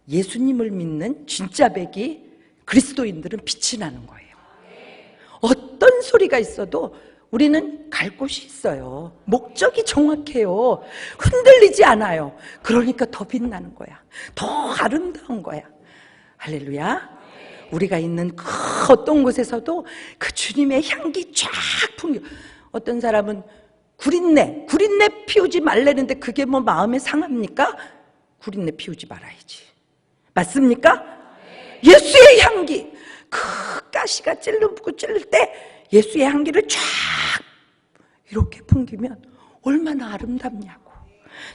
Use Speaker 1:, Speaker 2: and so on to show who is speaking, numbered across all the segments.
Speaker 1: 예수님을 믿는 진짜 백이 그리스도인들은 빛이 나는 거예요. 어떤 소리가 있어도 우리는 갈 곳이 있어요. 목적이 정확해요. 흔들리지 않아요. 그러니까 더 빛나는 거야. 더 아름다운 거야. 할렐루야. 우리가 있는 그 어떤 곳에서도 그 주님의 향기 쫙 풍겨. 어떤 사람은 구린내 피우지 말라는데 그게 뭐 마음에 상합니까? 구린내 피우지 말아야지. 맞습니까? 예수의 향기, 그 가시가 찔르고 찔릴 때 예수의 향기를 쫙 이렇게 풍기면 얼마나 아름답냐고.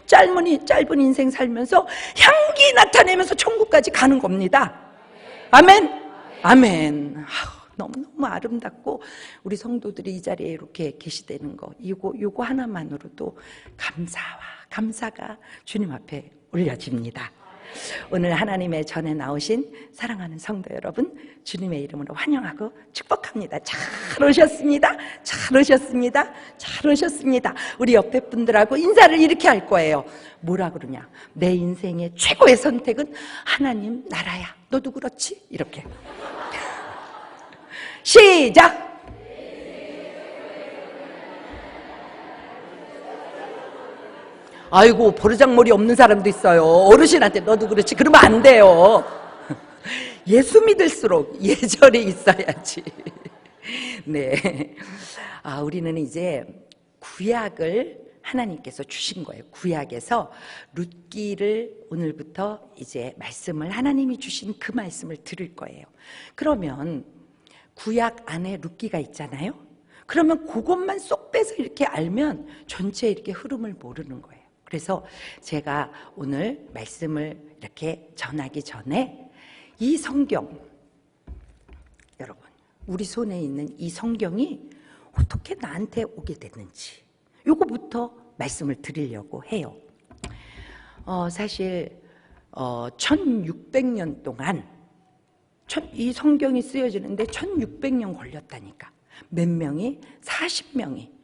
Speaker 1: 짧은 인생 살면서 향기 나타내면서 천국까지 가는 겁니다. 아멘. 아멘. 너무너무 아름답고 우리 성도들이 이 자리에 이렇게 계시다는 거, 요거 하나만으로도 감사가 주님 앞에 올려집니다. 오늘 하나님의 전에 나오신 사랑하는 성도 여러분, 주님의 이름으로 환영하고 축복합니다. 잘 오셨습니다. 잘 오셨습니다. 잘 오셨습니다. 우리 옆에 분들하고 인사를 이렇게 할 거예요. 뭐라 그러냐? 내 인생의 최고의 선택은 하나님 나라야. 너도 그렇지? 이렇게. 시작! 아이고, 버르장머리 없는 사람도 있어요. 어르신한테 너도 그렇지. 그러면 안 돼요. 예수 믿을수록 예절이 있어야지. 네. 우리는 이제 구약을 하나님께서 주신 거예요. 구약에서 룻기를 오늘부터 이제 말씀을 하나님이 주신 그 말씀을 들을 거예요. 그러면 구약 안에 룻기가 있잖아요. 그러면 그것만 쏙 빼서 이렇게 알면 전체 이렇게 흐름을 모르는 거예요. 그래서 제가 오늘 말씀을 이렇게 전하기 전에 이 성경, 여러분, 우리 손에 있는 이 성경이 어떻게 나한테 오게 됐는지 요거부터 말씀을 드리려고 해요. 사실 1600년 동안 이 성경이 쓰여지는데 1600년 걸렸다니까. 몇 명이? 40명이.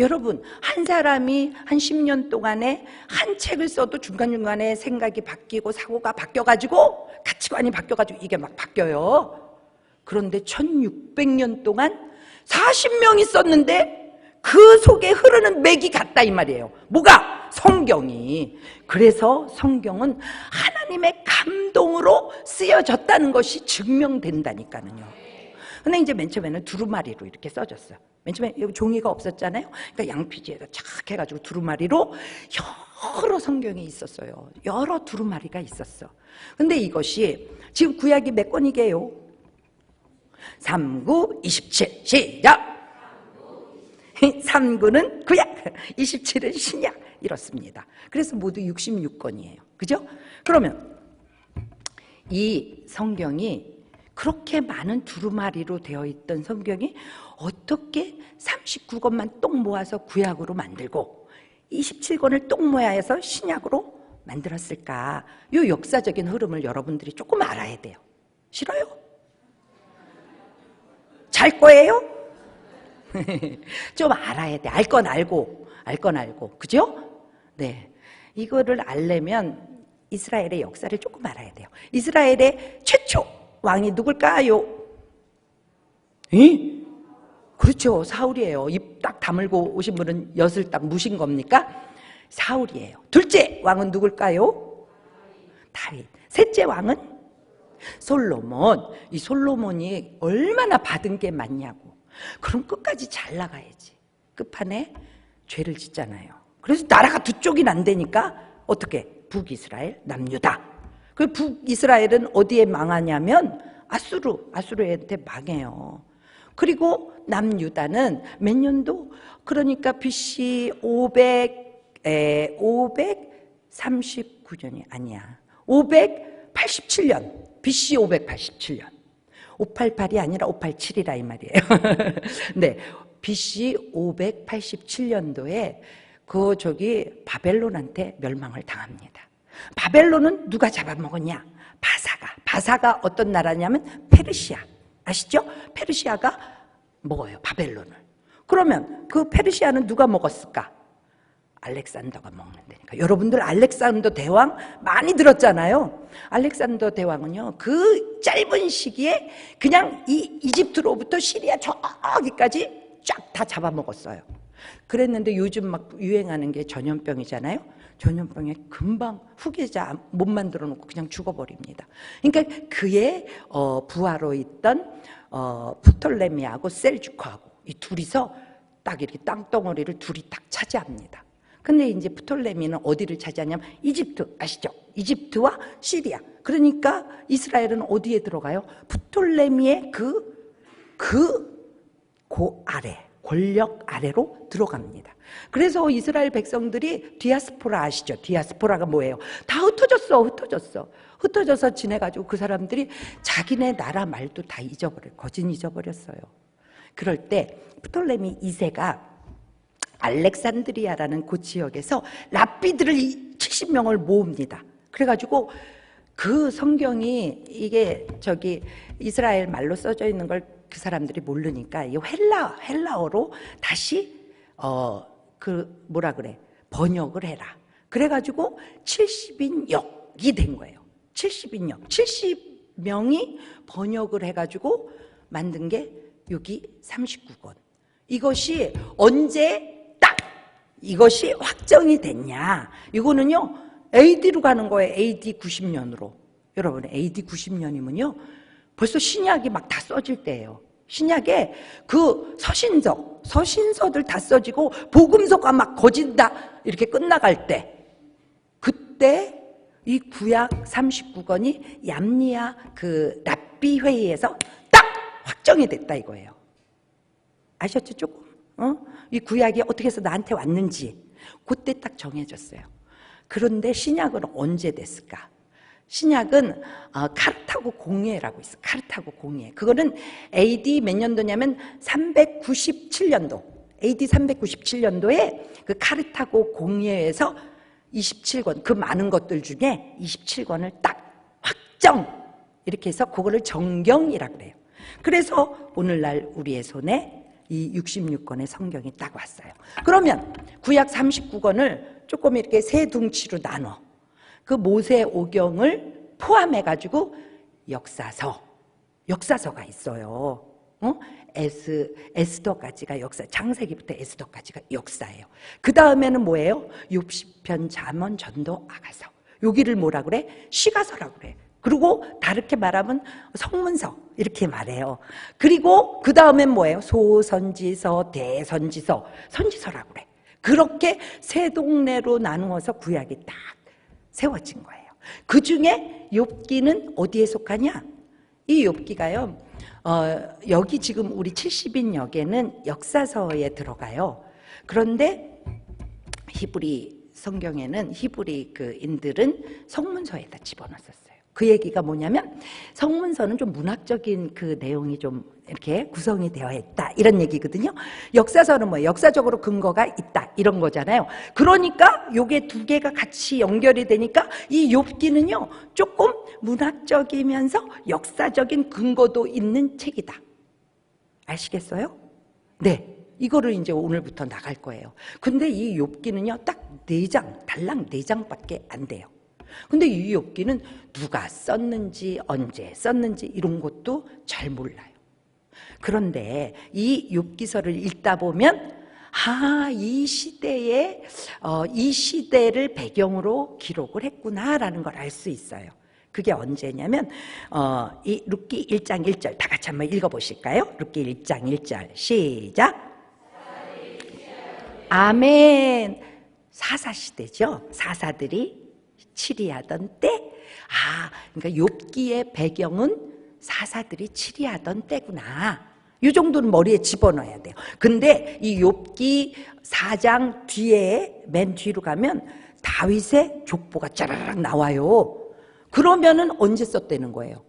Speaker 1: 여러분, 한 사람이 한 10년 동안에 한 책을 써도 중간중간에 생각이 바뀌고 사고가 바뀌어가지고 가치관이 바뀌어가지고 이게 막 바뀌어요. 그런데 1600년 동안 40명이 썼는데 그 속에 흐르는 맥이 같다 이 말이에요. 뭐가? 성경이. 그래서 성경은 하나님의 감동으로 쓰여졌다는 것이 증명된다니까요. 근데 이제 맨 처음에는 두루마리로 이렇게 써졌어요. 맨 처음에 여기 종이가 없었잖아요. 그러니까 양피지에다 착 해가지고 두루마리로 여러 성경이 있었어요. 여러 두루마리가 있었어. 근데 이것이 지금 구약이 몇 권이게요? 3, 9, 27 시작! 3구는 구약, 27은 신약 이렇습니다. 그래서 모두 66권이에요. 그죠? 그러면 이 성경이 그렇게 많은 두루마리로 되어 있던 성경이 어떻게 39권만 똑 모아서 구약으로 만들고 27권을 똑 모아서 신약으로 만들었을까? 이 역사적인 흐름을 여러분들이 조금 알아야 돼요. 싫어요? 잘 거예요? 좀 알아야 돼. 알 건 알고. 그죠? 네. 이거를 알려면 이스라엘의 역사를 조금 알아야 돼요. 이스라엘의 최초 왕이 누굴까요? 그렇죠. 사울이에요. 입 딱 다물고 오신 분은 엿을 딱 무신 겁니까? 사울이에요. 둘째 왕은 누굴까요? 다윗. 셋째 왕은? 솔로몬. 이 솔로몬이 얼마나 받은 게 많냐고. 그럼 끝까지 잘 나가야지. 끝판에 죄를 짓잖아요. 그래서 나라가 두 쪽이 난다니까 어떻게? 북이스라엘, 남유다. 그 북이스라엘은 어디에 망하냐면 아수르한테 망해요. 그리고 남유다는 몇 년도? 그러니까 BC 539년이 아니야. 587년. BC 587년. 588이 아니라 587이라 이 말이에요. 네, BC 587년도에 바벨론한테 멸망을 당합니다. 바벨론은 누가 잡아먹었냐? 바사가 어떤 나라냐면 페르시아. 아시죠? 페르시아가 먹어요, 바벨론을. 그러면 그 페르시아는 누가 먹었을까? 알렉산더가 먹는다니까. 여러분들 알렉산더 대왕 많이 들었잖아요. 알렉산더 대왕은요, 그 짧은 시기에 그냥 이 이집트로부터 시리아 저기까지 쫙 다 잡아먹었어요. 그랬는데 요즘 막 유행하는 게 전염병이잖아요. 전염병에 금방 후계자 못 만들어 놓고 그냥 죽어버립니다. 그러니까 그의 부하로 있던 프톨레미하고 셀주크하고 이 둘이서 딱 이렇게 땅덩어리를 둘이 딱 차지합니다. 근데 이제 프톨레미는 어디를 차지하냐면 이집트 아시죠? 이집트와 시리아. 그러니까 이스라엘은 어디에 들어가요? 프톨레미의 그 아래, 권력 아래로 들어갑니다. 그래서 이스라엘 백성들이 디아스포라 아시죠? 디아스포라가 뭐예요? 다 흩어져서 지내가지고 그 사람들이 자기네 나라 말도 다 거진 잊어버렸어요. 그럴 때 프톨레미 2세가 알렉산드리아라는 그 지역에서 랍비들을 70명을 모읍니다. 그래가지고 그 성경이 이게 이스라엘 말로 써져 있는 걸 그 사람들이 모르니까 이 헬라어로 다시 번역을 해라. 그래가지고 70인역이 된 거예요. 70인역, 70명이 번역을 해가지고 만든 게 여기 39권. 이것이 언제 이것이 확정이 됐냐? 이거는요, AD로 가는 거예요. AD 90년으로. 여러분, AD 90년이면요, 벌써 신약이 막 다 써질 때예요. 신약에 그 서신서들 다 써지고 복음서가 막 거진다 이렇게 끝나갈 때, 그때 이 구약 39권이 얌니아 그 랍비 회의에서 딱 확정이 됐다 이거예요. 아셨죠? 조금? 이 구약이 어떻게 해서 나한테 왔는지 그때 딱 정해졌어요. 그런데 신약은 언제 됐을까? 신약은 카르타고 공예라고 있어. 카르타고 공예. 그거는 AD 몇 년도냐면 397년도. AD 397년도에 그 카르타고 공예에서 27권, 그 많은 것들 중에 27권을 딱 확정 이렇게 해서 그거를 정경이라고 그래요. 그래서 오늘날 우리의 손에 이 66권의 성경이 딱 왔어요. 그러면 구약 39권을 조금 이렇게 세 둥치로 나눠 그 모세 오경을 포함해가지고 역사서가 있어요. 에스더까지가 역사, 창세기부터 에스더까지가 역사예요. 그 다음에는 뭐예요? 욥시편, 잠언, 전도, 아가서. 여기를 뭐라 그래? 시가서라고 그래. 그리고 다르게 말하면 성문서 이렇게 말해요. 그리고 그 다음엔 뭐예요? 소선지서, 대선지서, 선지서라고 그래. 그렇게 세 동네로 나누어서 구약이 딱 세워진 거예요. 그 중에 욥기는 어디에 속하냐? 이 욥기가요, 여기 지금 우리 70인 역에는 역사서에 들어가요. 그런데 히브리 성경에는 히브리 인들은 성문서에다 집어넣었어요. 그 얘기가 뭐냐면 성문서는 좀 문학적인 그 내용이 좀 이렇게 구성이 되어 있다 이런 얘기거든요. 역사서는 뭐예요? 역사적으로 근거가 있다 이런 거잖아요. 그러니까 요게 두 개가 같이 연결이 되니까 이 욥기는요 조금 문학적이면서 역사적인 근거도 있는 책이다. 아시겠어요? 네, 이거를 이제 오늘부터 나갈 거예요. 근데 이 욥기는요 딱 4장, 달랑 4장밖에 안 돼요. 근데 이 욥기는 누가 썼는지 언제 썼는지 이런 것도 잘 몰라요. 그런데 이 욥기서를 읽다 보면 이 시대에 이 시대를 배경으로 기록을 했구나라는 걸 알 수 있어요. 그게 언제냐면 이 룻기 1장 1절 다 같이 한번 읽어보실까요? 룻기 1장 1절 시작. 아멘. 사사시대죠. 사사들이 치리하던 때, 그러니까 욥기의 배경은 사사들이 치리하던 때구나. 이 정도는 머리에 집어넣어야 돼요. 근데 이 욥기 4장 뒤에 맨 뒤로 가면 다윗의 족보가 짜라락 나와요. 그러면은 언제 썼다는 거예요?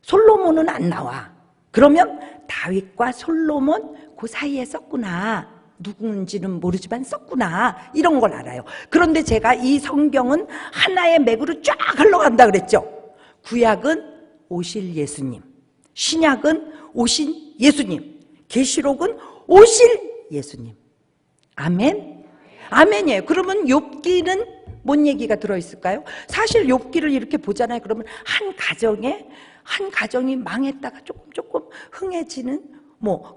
Speaker 1: 솔로몬은 안 나와. 그러면 다윗과 솔로몬 그 사이에 썼구나. 누군지는 모르지만 썼구나 이런 걸 알아요. 그런데 제가 이 성경은 하나의 맥으로 쫙 흘러간다 그랬죠. 구약은 오실 예수님, 신약은 오신 예수님, 계시록은 오실 예수님. 아멘. 아멘이에요. 그러면 욥기는 뭔 얘기가 들어있을까요? 사실 욥기를 이렇게 보잖아요. 그러면 한 가정이 망했다가 조금 흥해지는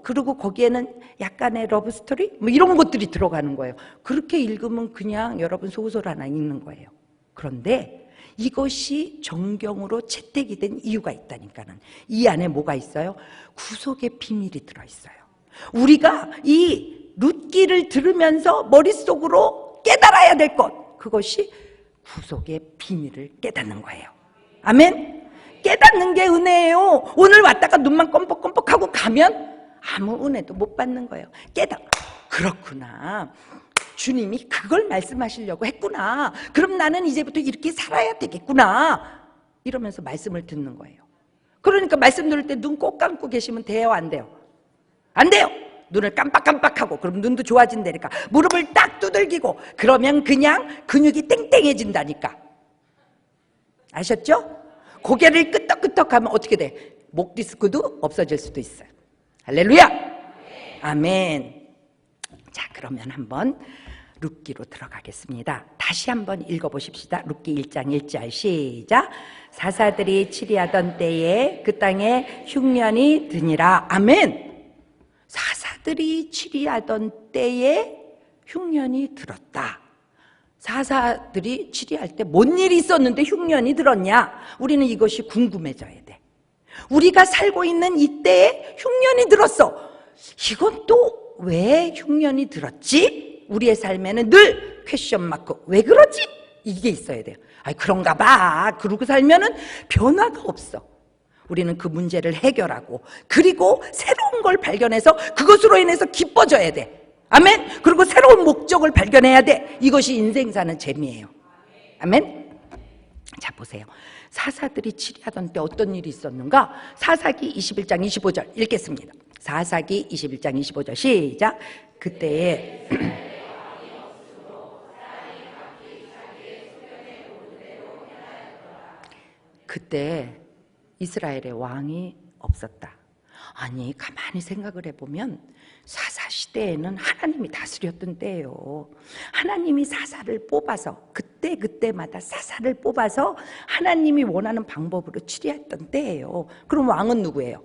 Speaker 1: 그리고 거기에는 약간의 러브 스토리 이런 것들이 들어가는 거예요. 그렇게 읽으면 그냥 여러분 소설 하나 읽는 거예요. 그런데 이것이 정경으로 채택이 된 이유가 있다니까는. 이 안에 뭐가 있어요? 구속의 비밀이 들어있어요. 우리가 이 룻기를 들으면서 머릿속으로 깨달아야 될 것, 그것이 구속의 비밀을 깨닫는 거예요. 아멘? 깨닫는 게 은혜예요. 오늘 왔다가 눈만 껌뻑껌뻑하고 가면 아무 은혜도 못 받는 거예요. 그렇구나. 주님이 그걸 말씀하시려고 했구나. 그럼 나는 이제부터 이렇게 살아야 되겠구나. 이러면서 말씀을 듣는 거예요. 그러니까 말씀 들을 때 눈 꼭 감고 계시면 돼요? 안 돼요? 안 돼요. 눈을 깜빡깜빡하고 그럼 눈도 좋아진다니까. 무릎을 딱 두들기고 그러면 그냥 근육이 땡땡해진다니까. 아셨죠? 고개를 끄덕끄덕하면 어떻게 돼? 목 디스크도 없어질 수도 있어요. 할렐루야! 아멘. 자, 그러면 한번 룻기로 들어가겠습니다. 다시 한번 읽어보십시다. 룻기 1장 1절 시작. 사사들이 치리하던 때에 그 땅에 흉년이 드니라. 아멘. 사사들이 치리하던 때에 흉년이 들었다. 사사들이 치리할 때 뭔 일이 있었는데 흉년이 들었냐? 우리는 이것이 궁금해져야 돼. 우리가 살고 있는 이때에 흉년이 들었어. 이건 또 왜 흉년이 들었지? 우리의 삶에는 늘 퀘션 마크. 왜 그러지? 이게 있어야 돼요. 그런가 봐. 그러고 살면은 변화가 없어. 우리는 그 문제를 해결하고 그리고 새로운 걸 발견해서 그것으로 인해서 기뻐져야 돼. 아멘. 그리고 새로운 목적을 발견해야 돼. 이것이 인생 사는 재미예요. 아멘. 자, 보세요. 사사들이 치리하던 때 어떤 일이 있었는가? 사사기 21장 25절 읽겠습니다. 사사기 21장 25절 시작. 그때에 그때 이스라엘의 왕이 없었다. 아니, 가만히 생각을 해보면 사사시대에는 하나님이 다스렸던 때예요. 하나님이 사사를 뽑아서 그때마다 사사를 뽑아서 하나님이 원하는 방법으로 치리했던 때예요. 그럼 왕은 누구예요?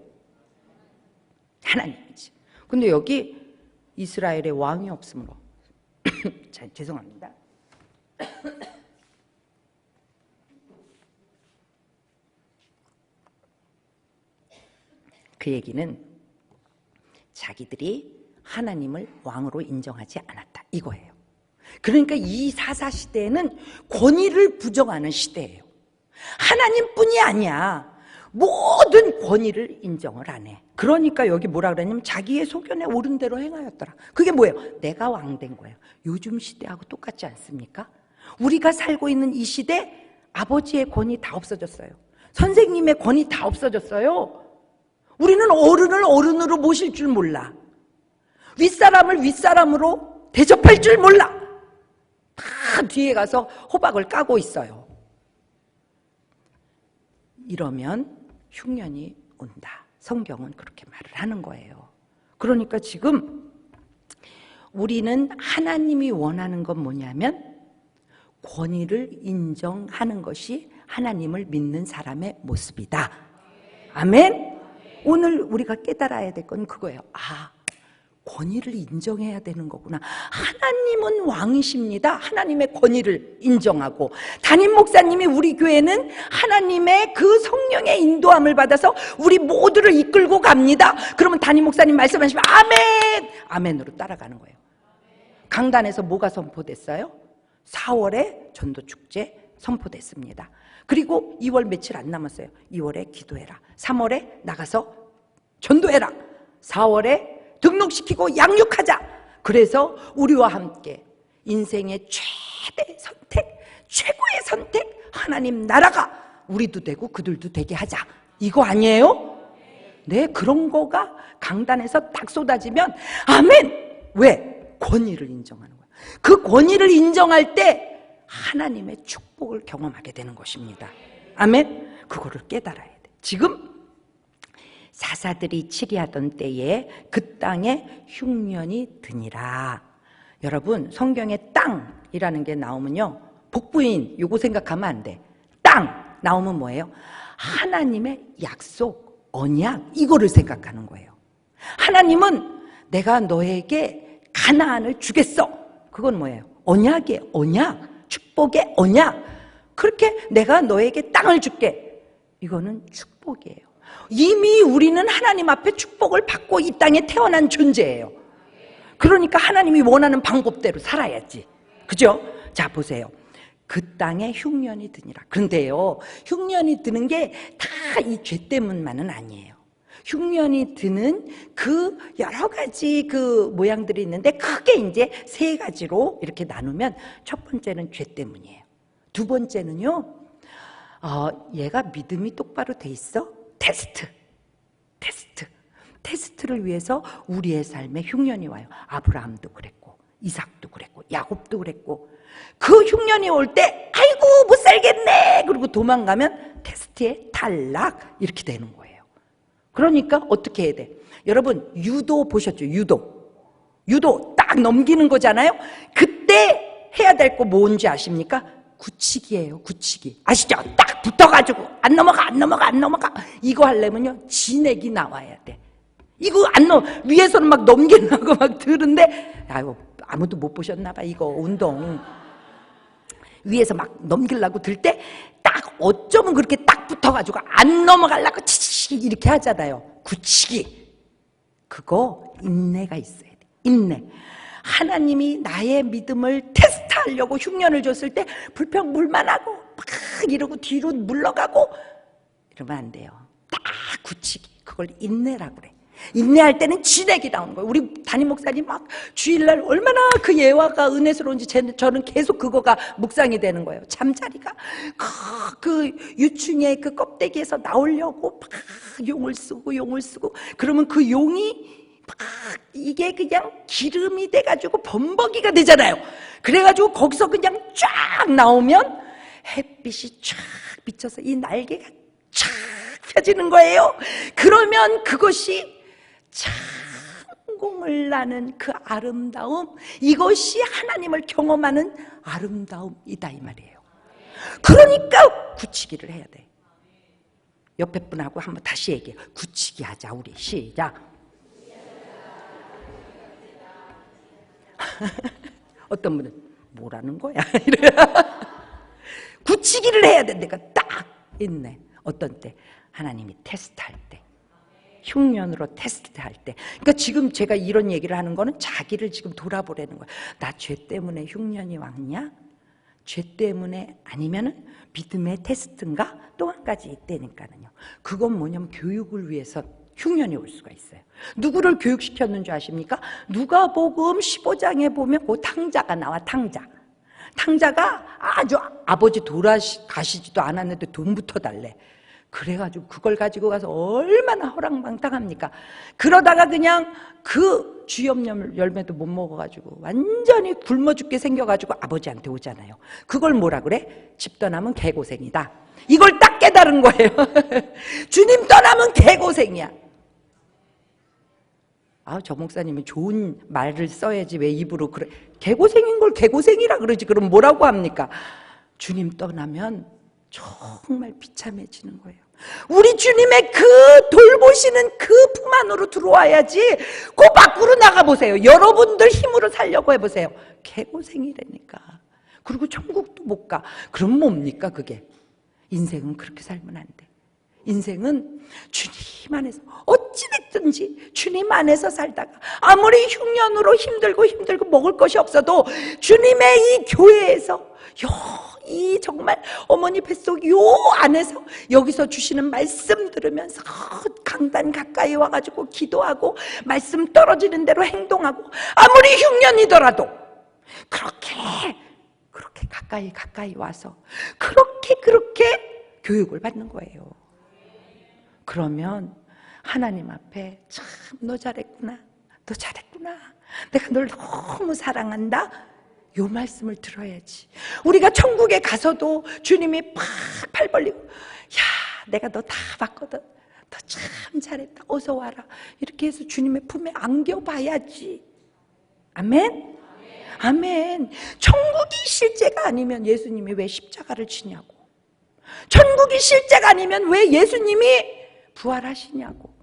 Speaker 1: 하나님이지. 근데 여기 이스라엘의 왕이 없으므로 자, 죄송합니다. 그 얘기는 자기들이 하나님을 왕으로 인정하지 않았다 이거예요. 그러니까 이 사사시대에는 권위를 부정하는 시대예요. 하나님뿐이 아니야. 모든 권위를 인정을 안 해. 그러니까 여기 뭐라 그러냐면 자기의 소견에 옳은 대로 행하였더라. 그게 뭐예요? 내가 왕 된 거예요. 요즘 시대하고 똑같지 않습니까? 우리가 살고 있는 이 시대 아버지의 권위 다 없어졌어요. 선생님의 권위 다 없어졌어요. 우리는 어른을 어른으로 모실 줄 몰라. 윗사람을 윗사람으로 대접할 줄 몰라. 다 뒤에 가서 호박을 까고 있어요. 이러면 흉년이 온다. 성경은 그렇게 말을 하는 거예요. 그러니까 지금 우리는 하나님이 원하는 건 뭐냐면 권위를 인정하는 것이 하나님을 믿는 사람의 모습이다. 아멘? 오늘 우리가 깨달아야 될 건 그거예요. 권위를 인정해야 되는 거구나. 하나님은 왕이십니다. 하나님의 권위를 인정하고 담임 목사님이 우리 교회는 하나님의 그 성령의 인도함을 받아서 우리 모두를 이끌고 갑니다. 그러면 담임 목사님 말씀하시면 아멘! 아멘으로 따라가는 거예요. 강단에서 뭐가 선포됐어요? 4월에 전도축제 선포됐습니다. 그리고 2월 며칠 안 남았어요. 2월에 기도해라. 3월에 나가서 전도해라. 4월에 등록시키고 양육하자. 그래서 우리와 함께 인생의 최대 선택, 최고의 선택, 하나님 나라가 우리도 되고 그들도 되게 하자. 이거 아니에요? 네, 그런 거가 강단에서 딱 쏟아지면 아멘! 왜? 권위를 인정하는 거예요. 그 권위를 인정할 때 하나님의 축복을 경험하게 되는 것입니다. 아멘? 그거를 깨달아야 돼. 지금 사사들이 치리하던 때에 그 땅에 흉년이 드니라. 여러분 성경에 땅이라는 게 나오면요, 복부인 요거 생각하면 안 돼. 땅 나오면 뭐예요? 하나님의 약속, 언약, 이거를 생각하는 거예요. 하나님은 내가 너에게 가나안을 주겠어. 그건 뭐예요? 언약이에요. 언약, 축복의 언약. 그렇게 내가 너에게 땅을 줄게. 이거는 축복이에요. 이미 우리는 하나님 앞에 축복을 받고 이 땅에 태어난 존재예요. 그러니까 하나님이 원하는 방법대로 살아야지. 그죠? 자, 보세요. 그 땅에 흉년이 드니라. 그런데요, 흉년이 드는 게 다 이 죄 때문만은 아니에요. 흉년이 드는 그 여러 가지 그 모양들이 있는데 크게 이제 세 가지로 이렇게 나누면, 첫 번째는 죄 때문이에요. 두 번째는요, 얘가 믿음이 똑바로 돼 있어? 테스트를 위해서 우리의 삶에 흉년이 와요. 아브라함도 그랬고, 이삭도 그랬고, 야곱도 그랬고. 그 흉년이 올 때 아이고 못 살겠네 그리고 도망가면 테스트에 탈락, 이렇게 되는 거예요. 그러니까 어떻게 해야 돼? 여러분 유도 보셨죠? 유도 딱 넘기는 거잖아요. 그때 해야 될 거 뭔지 아십니까? 굳히기예요. 굳히기. 아시죠? 딱 붙어가지고 안 넘어가. 이거 하려면요, 진액이 나와야 돼. 이거 위에서는 막 넘기려고 막 드는데, 아유, 아무도 못 보셨나 봐. 이거 운동 위에서 막 넘기려고 들 때 딱 어쩌면 그렇게 딱 붙어가지고 안 넘어가려고 치치치 이렇게 하잖아요. 굳히기. 그거 인내가 있어야 돼. 인내. 하나님이 나의 믿음을 테스트하려고 흉년을 줬을 때 불평불만 하고 막 이러고 뒤로 물러가고 이러면 안 돼요. 딱 굳히기. 그걸 인내라고 그래. 인내할 때는 진액이 나오는 거예요. 우리 담임 목사님 막 주일날 얼마나 그 예화가 은혜스러운지 저는 계속 그거가 묵상이 되는 거예요. 잠자리가 그 유충의 그 껍데기에서 나오려고 막 용을 쓰고 그러면 그 용이 막 이게 그냥 기름이 돼가지고 범벅이가 되잖아요. 그래가지고 거기서 그냥 쫙 나오면 햇빛이 쫙 비쳐서 이 날개가 쫙 펴지는 거예요. 그러면 그것이 창공을 나는 그 아름다움, 이것이 하나님을 경험하는 아름다움이다 이 말이에요. 그러니까 굳히기를 해야 돼. 옆에 분하고 한번 다시 얘기해. 굳히기 하자 우리. 시작. 어떤 분은 뭐라는 거야? 굳히기를 해야 된다니까. 딱 있네. 어떤 때? 하나님이 테스트할 때, 흉년으로 테스트할 때. 그러니까 지금 제가 이런 얘기를 하는 거는 자기를 지금 돌아보라는 거예요. 나 죄 때문에 흉년이 왔냐? 죄 때문에 아니면은 믿음의 테스트인가? 또 한 가지 있다니까요. 그건 뭐냐면 교육을 위해서 흉년이 올 수가 있어요. 누구를 교육시켰는 줄 아십니까? 누가복음 15장에 보면 그 탕자가 나와. 탕자가 아주 아버지 돌아가시지도 않았는데 돈부터 달래. 그래가지고 그걸 가지고 가서 얼마나 허랑방탕합니까? 그러다가 그냥 그 주엽 열매도 못 먹어가지고 완전히 굶어 죽게 생겨가지고 아버지한테 오잖아요. 그걸 뭐라 그래? 집 떠나면 개고생이다. 이걸 딱 깨달은 거예요. 주님 떠나면 개고생이야. 저 목사님은 좋은 말을 써야지 왜 입으로 그래. 개고생인 걸 개고생이라 그러지. 그럼 뭐라고 합니까? 주님 떠나면 정말 비참해지는 거예요. 우리 주님의 그 돌보시는 그 품 안으로 들어와야지. 그 밖으로 나가보세요. 여러분들 힘으로 살려고 해보세요. 개고생이라니까. 그리고 천국도 못 가. 그럼 뭡니까 그게? 인생은 그렇게 살면 안 돼. 인생은 주님 안에서 어찌됐든지 주님 안에서 살다가 아무리 흉년으로 힘들고 먹을 것이 없어도 주님의 이 교회에서 이 정말 어머니 뱃속 요 안에서 여기서 주시는 말씀 들으면서 강단 가까이 와가지고 기도하고 말씀 떨어지는 대로 행동하고 아무리 흉년이더라도 그렇게 가까이 와서 그렇게 교육을 받는 거예요. 그러면 하나님 앞에 참 너 잘했구나, 내가 널 너무 사랑한다, 요 말씀을 들어야지. 우리가 천국에 가서도 주님이 팔 벌리고 야 내가 너 다 봤거든, 너 참 잘했다, 어서 와라, 이렇게 해서 주님의 품에 안겨봐야지. 아멘? 아멘. 천국이 실제가 아니면 예수님이 왜 십자가를 치냐고. 천국이 실제가 아니면 왜 예수님이 부활하시냐고.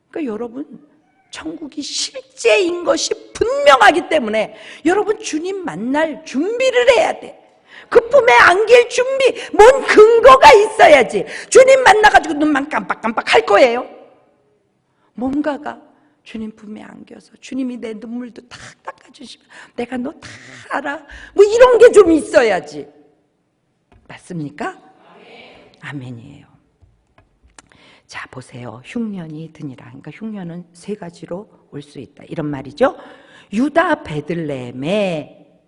Speaker 1: 그러니까 여러분, 천국이 실제인 것이 분명하기 때문에 여러분 주님 만날 준비를 해야 돼. 그 품에 안길 준비, 뭔 근거가 있어야지. 주님 만나가지고 눈만 깜빡깜빡 할 거예요. 뭔가가 주님 품에 안겨서 주님이 내 눈물도 다 닦아주시면 내가 너 다 알아, 뭐 이런 게 좀 있어야지. 맞습니까? 아멘이에요. 자, 보세요. 흉년이 드니라. 그러니까 흉년은 세 가지로 올 수 있다, 이런 말이죠. 유다 베들레헴에,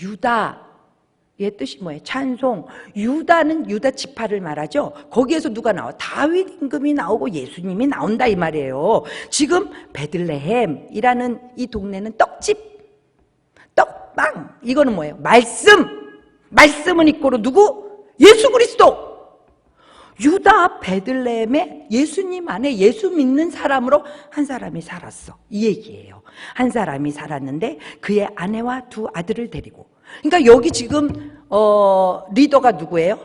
Speaker 1: 유다의 뜻이 뭐예요? 찬송. 유다는 유다 지파를 말하죠. 거기에서 누가 나와? 다윗 임금이 나오고 예수님이 나온다, 이 말이에요. 지금 베들레헴이라는 이 동네는 떡집, 떡방, 이거는 뭐예요? 말씀은 이꼬로 누구? 예수 그리스도. 유다 베들레헴에 예수님 안에 예수 믿는 사람으로 한 사람이 살았어, 이 얘기예요. 한 사람이 살았는데 그의 아내와 두 아들을 데리고. 그러니까 여기 지금 리더가 누구예요?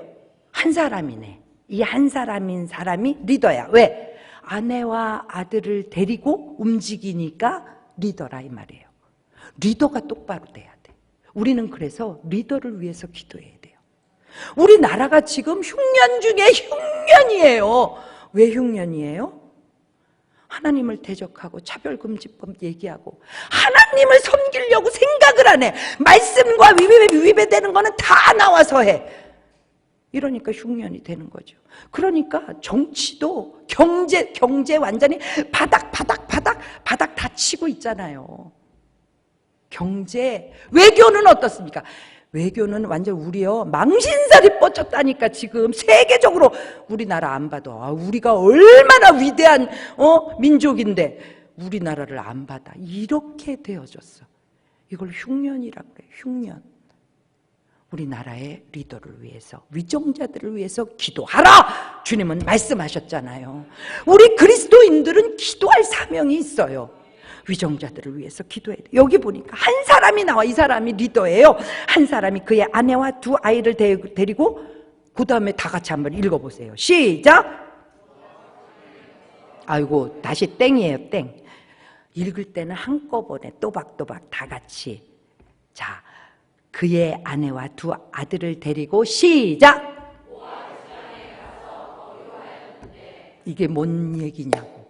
Speaker 1: 한 사람이네. 이 한 사람인 사람이 리더야. 왜? 아내와 아들을 데리고 움직이니까 리더라, 이 말이에요. 리더가 똑바로 돼야 돼. 우리는 그래서 리더를 위해서 기도해야 돼요. 우리나라가 지금 흉년 중에 흉년이에요. 왜 흉년이에요? 하나님을 대적하고 차별금지법 얘기하고 하나님을 섬기려고 생각을 안 해. 말씀과 위배되는 거는 다 나와서 해. 이러니까 흉년이 되는 거죠. 그러니까 정치도 경제 완전히 바닥 다 치고 있잖아요. 경제, 외교는 어떻습니까? 외교는 완전 우리요 망신살이 뻗쳤다니까. 지금 세계적으로 우리나라 안 봐도 우리가 얼마나 위대한 민족인데 우리나라를 안 받아, 이렇게 되어졌어. 이걸 흉년이라고 그래. 흉년. 우리나라의 리더를 위해서, 위정자들을 위해서 기도하라, 주님은 말씀하셨잖아요. 우리 그리스도인들은 기도할 사명이 있어요. 위정자들을 위해서 기도해야 돼. 여기 보니까 한 사람이 나와. 이 사람이 리더예요. 한 사람이 그의 아내와 두 아이를 데리고, 그 다음에 다 같이 한번 읽어보세요. 시작. 아이고, 다시 땡이에요. 땡. 읽을 때는 한꺼번에 또박또박 다 같이. 자, 그의 아내와 두 아들을 데리고 시작. 이게 뭔 얘기냐고.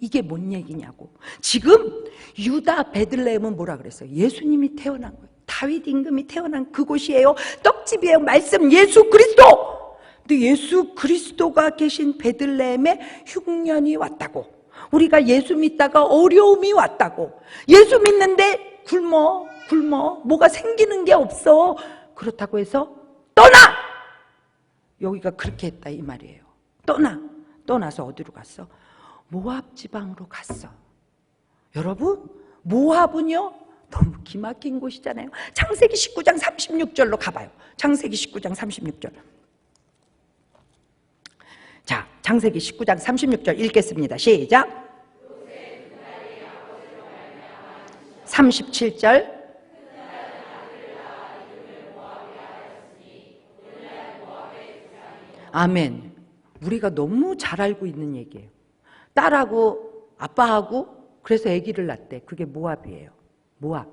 Speaker 1: 이게 뭔 얘기냐고. 지금 유다 베들레헴은 뭐라 그랬어요? 예수님이 태어난 거예요. 다윗 임금이 태어난 그곳이에요. 떡집이에요. 말씀 예수 그리스도. 근데 예수 그리스도가 계신 베들레헴에 흉년이 왔다고. 우리가 예수 믿다가 어려움이 왔다고. 예수 믿는데 굶어 뭐가 생기는 게 없어. 그렇다고 해서 떠나. 여기가 그렇게 했다, 이 말이에요. 떠나서 어디로 갔어? 모압 지방으로 갔어. 여러분, 모압은요 너무 기막힌 곳이잖아요. 창세기 19장 36절로 가봐요. 창세기 19장 36절. 자, 창세기 19장 36절 읽겠습니다. 시작. 37절. 아멘. 우리가 너무 잘 알고 있는 얘기예요. 딸하고 아빠하고 그래서 아기를 낳대. 그게 모압이에요. 모압.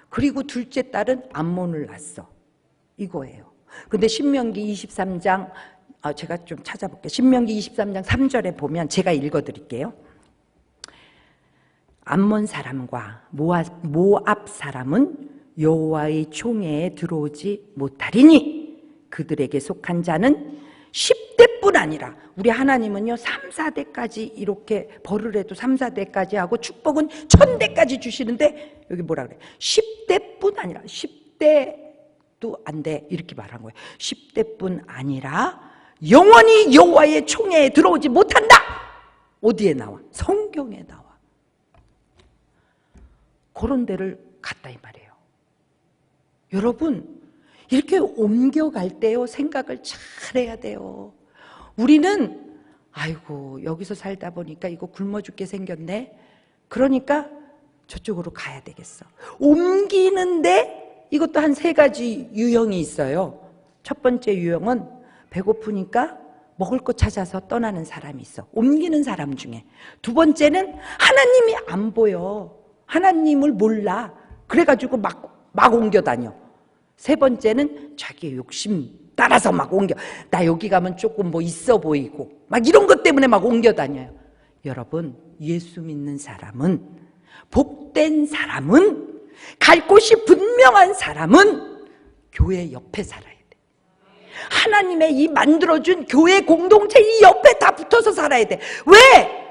Speaker 1: 그리고 둘째 딸은 암몬을 낳았어. 이거예요. 근데 신명기 23장, 제가 좀 찾아볼게요. 신명기 23장 3절에 보면 제가 읽어드릴게요. 암몬 사람과 모압 사람은 여호와의 총회에 들어오지 못하리니 그들에게 속한 자는 10대뿐 아니라, 우리 하나님은요 3, 4대까지 이렇게 벌을 해도 3, 4대까지 하고 축복은 1000대까지 주시는데 여기 뭐라 그래? 10대뿐 아니라, 10대도 안 돼 이렇게 말한 거예요. 10대뿐 아니라 영원히 여호와의 총회에 들어오지 못한다. 어디에 나와? 성경에 나와. 그런 데를 갔다 이 말이에요. 여러분, 이렇게 옮겨갈 때요 생각을 잘 해야 돼요. 우리는 아이고 여기서 살다 보니까 이거 굶어 죽게 생겼네. 그러니까 저쪽으로 가야 되겠어. 옮기는데 이것도 한 3가지 유형이 있어요. 첫 번째 유형은 배고프니까 먹을 거 찾아서 떠나는 사람이 있어. 옮기는 사람 중에. 두 번째는 하나님이 안 보여. 하나님을 몰라. 그래가지고 막 옮겨 다녀. 세 번째는 자기의 욕심 따라서 막 옮겨. 나 여기 가면 조금 뭐 있어 보이고 막 이런 것 때문에 막 옮겨 다녀요. 여러분, 예수 믿는 사람은, 복된 사람은, 갈 곳이 분명한 사람은 교회 옆에 살아야 돼. 하나님의 이 만들어준 교회 공동체 이 옆에 다 붙어서 살아야 돼. 왜?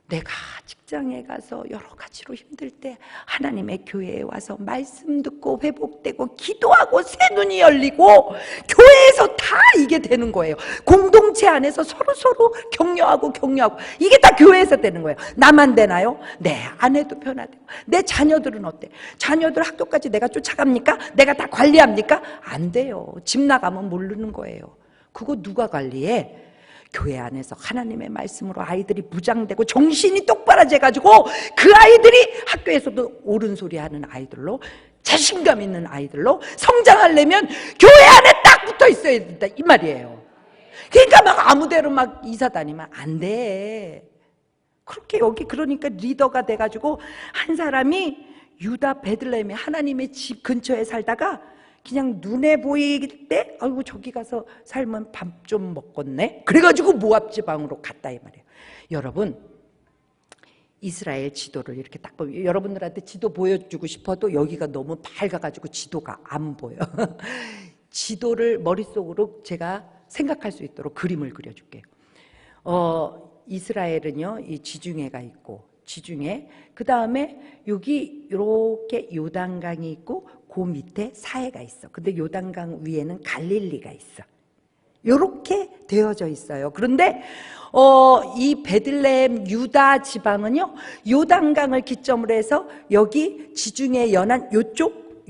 Speaker 1: 내가 직장에 가서 여러 가지로 힘들 때 하나님의 교회에 와서 말씀 듣고 회복되고 기도하고 새 눈이 열리고 교회에서 다 이게 되는 거예요. 공동체 안에서 서로 격려하고 이게 다 교회에서 되는 거예요. 나만 되나요? 내 아내도 변화되고 내 자녀들은 어때? 자녀들 학교까지 내가 쫓아갑니까? 내가 다 관리합니까? 안 돼요. 집 나가면 모르는 거예요. 그거 누가 관리해? 교회 안에서 하나님의 말씀으로 아이들이 무장되고 정신이 똑바라져가지고 그 아이들이 학교에서도 옳은 소리 하는 아이들로, 자신감 있는 아이들로 성장하려면 교회 안에 딱 붙어 있어야 된다 이 말이에요. 그러니까 막 아무데로 막 이사 다니면 안 돼. 그렇게 여기 그러니까 리더가 돼가지고 한 사람이 유다 베들레헴에 하나님의 집 근처에 살다가 그냥 눈에 보일 때 아이고 저기 가서 살면 밥 좀 먹겠네. 그래가지고 모압 지방으로 갔다 이 말이에요. 여러분, 이스라엘 지도를 이렇게 딱 보면, 여러분들한테 지도 보여주고 싶어도 여기가 너무 밝아가지고 지도가 안 보여. 지도를 머릿속으로 제가 생각할 수 있도록 그림을 그려줄게요. 이스라엘은요, 이 지중해가 있고, 지중해, 그 다음에 여기 이렇게 요단강이 있고 그 밑에 사해가 있어. 근데 요단강 위에는 갈릴리가 있어. 이렇게 되어져 있어요. 그런데 이 베들레헴 유다 지방은요, 요단강을 기점으로 해서 여기 지중해 연안 요쪽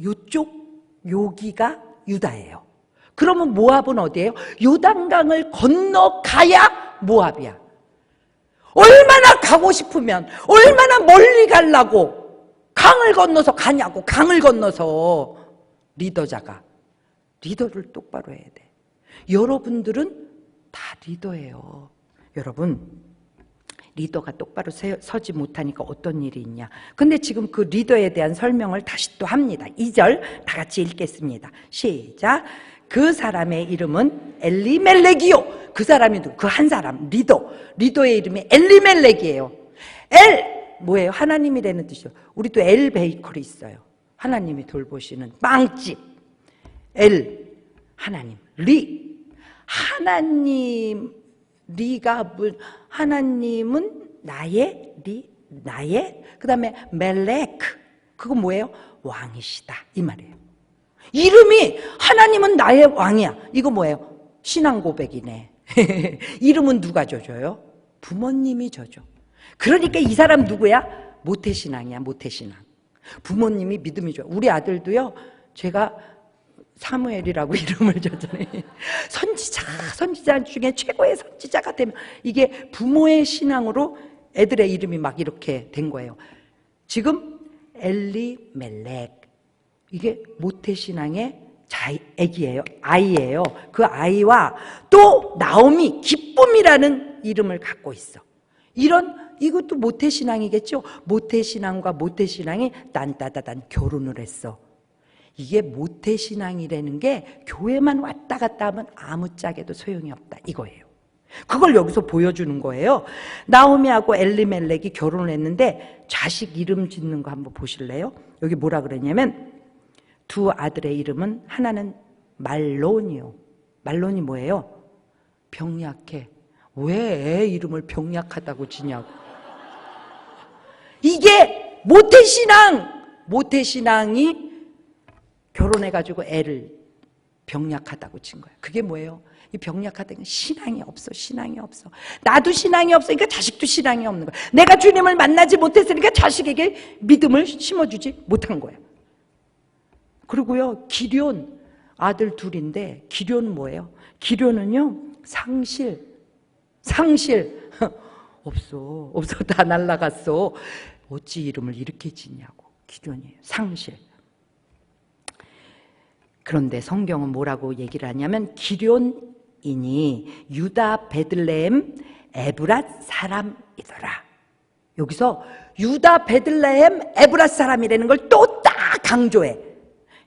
Speaker 1: 여기가 유다예요. 그러면 모압은 어디예요? 요단강을 건너가야 모압이야. 얼마나 가고 싶으면 얼마나 멀리 가려고 강을 건너서 가냐고. 강을 건너서. 리더를 똑바로 해야 돼. 여러분들은 다 리더예요. 여러분, 리더가 똑바로 서지 못하니까 어떤 일이 있냐. 근데 지금 그 리더에 대한 설명을 다시 또 합니다. 2절 다 같이 읽겠습니다. 시작. 그 사람의 이름은 엘리멜렉이요. 그 사람이 누구? 그 한 사람, 리더의 이름이 엘리멜렉이에요. 뭐예요? 하나님이라는 뜻이요. 우리도 엘 베이커리 있어요. 하나님이 돌보시는 빵집. 하나님. 하나님. 하나님은 나의. 그 다음에 멜렉. 그거 뭐예요? 왕이시다 이 말이에요. 이름이 하나님은 나의 왕이야. 이거 뭐예요? 신앙 고백이네. 이름은 누가 줘줘요? 부모님이 줘줘. 그러니까 이 사람 누구야? 모태신앙이야. 모태신앙. 부모님이 믿음이 좋아. 우리 아들도요, 제가 사무엘이라고 이름을 줬잖아요. 선지자 중에 최고의 선지자가 되면 이게 부모의 신앙으로 애들의 이름이 막 이렇게 된 거예요. 지금 엘리멜렉, 이게 모태신앙의 아이예요. 그 아이와 또 나오미, 기쁨이라는 이름을 갖고 있어. 이것도 모태신앙이겠죠. 모태신앙과 모태신앙이 딴따다단 결혼을 했어. 이게 모태신앙이라는 게 교회만 왔다 갔다 하면 아무짝에도 소용이 없다 이거예요. 그걸 여기서 보여주는 거예요. 나오미하고 엘리멜렉이 결혼을 했는데 자식 이름 짓는 거 한번 보실래요? 여기 뭐라 그러냐면 두 아들의 이름은 하나는 말론이요. 말론이 뭐예요? 병약해. 왜 애 이름을 병약하다고 지냐고. 이게 모태신앙이 결혼해가지고 애를 병약하다고 친 거예요. 그게 뭐예요? 이 병약하다는 건 신앙이 없어. 나도 신앙이 없으니까 자식도 신앙이 없는 거야. 내가 주님을 만나지 못했으니까 자식에게 믿음을 심어주지 못한 거야. 그리고요, 기럨 아들 둘인데 기럨은 뭐예요? 기럨은요, 상실 없어. 다 날라갔어. 어찌 이름을 이렇게 짓냐고. 기련이에요. 상실. 그런데 성경은 뭐라고 얘기를 하냐면 기련이니 유다 베들레헴 에브랏 사람이더라. 여기서 유다 베들레헴 에브랏 사람이라는 걸 또 딱 강조해.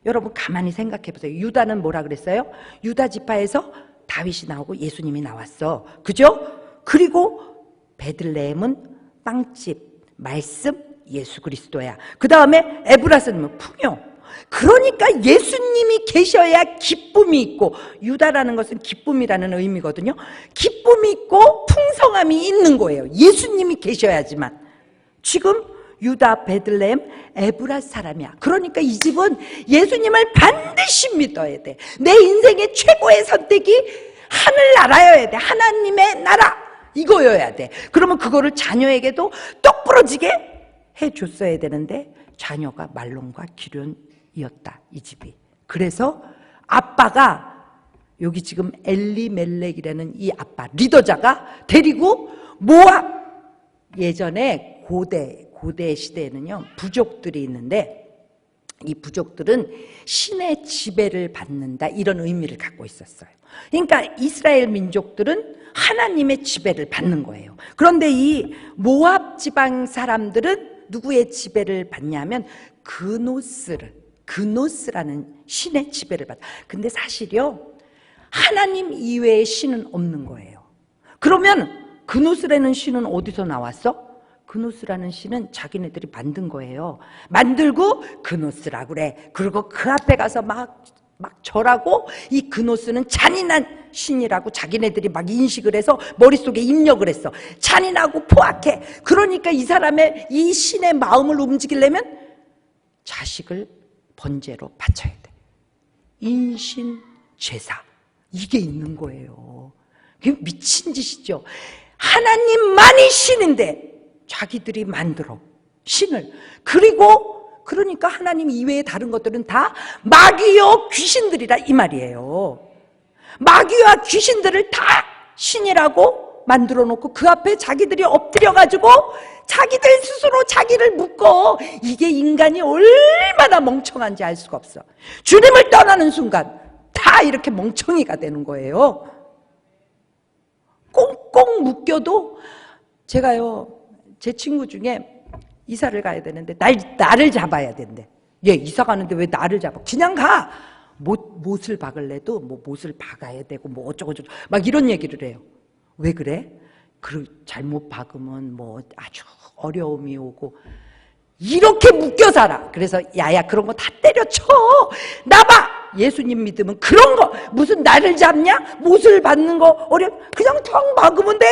Speaker 1: 여러분 가만히 생각해 보세요. 유다는 뭐라 그랬어요? 유다 지파에서 다윗이 나오고 예수님이 나왔어. 그죠? 그리고 베들레헴은 빵집, 말씀, 예수 그리스도야. 그 다음에 에브랏은 뭐 풍요. 그러니까 예수님이 계셔야 기쁨이 있고, 유다라는 것은 기쁨이라는 의미거든요. 기쁨이 있고 풍성함이 있는 거예요. 예수님이 계셔야지만. 지금 유다 베들레헴 에브랏 사람이야. 그러니까 이 집은 예수님을 반드시 믿어야 돼. 내 인생의 최고의 선택이 하늘나라여야 돼. 하나님의 나라 이거여야 돼. 그러면 그거를 자녀에게도 똑부러지게 해줬어야 되는데 자녀가 말론과 기련이었다, 이 집이. 그래서 아빠가 여기 지금 엘리멜렉이라는 이 아빠 리더자가 데리고 모압, 예전에 고대 시대에는요 부족들이 있는데 이 부족들은 신의 지배를 받는다 이런 의미를 갖고 있었어요. 그러니까 이스라엘 민족들은 하나님의 지배를 받는 거예요. 그런데 이 모압 지방 사람들은 누구의 지배를 받냐면 그노스라는 신의 지배를 받아. 근데 사실요 하나님 이외의 신은 없는 거예요. 그러면 그노스라는 신은 어디서 나왔어? 그노스라는 신은 자기네들이 만든 거예요. 만들고 그노스라고 그래. 그리고 그 앞에 가서 막 절하고, 이 그노스는 잔인한 신이라고 자기네들이 막 인식을 해서 머릿속에 입력을 했어. 잔인하고 포악해. 그러니까 이 사람의 이 신의 마음을 움직이려면 자식을 번제로 바쳐야 돼. 인신 제사 이게 있는 거예요. 그게 미친 짓이죠. 하나님만이 신인데 자기들이 만들어 신을. 그리고 그러니까 하나님 이외의 다른 것들은 다 마귀요 귀신들이라 이 말이에요. 마귀와 귀신들을 다 신이라고 만들어 놓고 그 앞에 자기들이 엎드려 가지고 자기들 스스로 자기를 묶어. 이게 인간이 얼마나 멍청한지 알 수가 없어. 주님을 떠나는 순간 다 이렇게 멍청이가 되는 거예요. 꽁꽁 묶여도. 제가요 제 친구 중에 이사를 가야 되는데 나를 잡아야 된대. 얘 이사 가는데 왜 나를 잡아? 그냥 가. 못을 박을래도 뭐 못을 박아야 되고 뭐 어쩌고저쩌고 막 이런 얘기를 해요. 왜 그래? 잘못 박으면 뭐 아주 어려움이 오고. 이렇게 묶여 살아. 그래서 야야 그런 거 다 때려쳐. 나봐. 예수님 믿으면 그런 거 무슨 나를 잡냐? 못을 받는 거 그냥 텅 박으면 돼.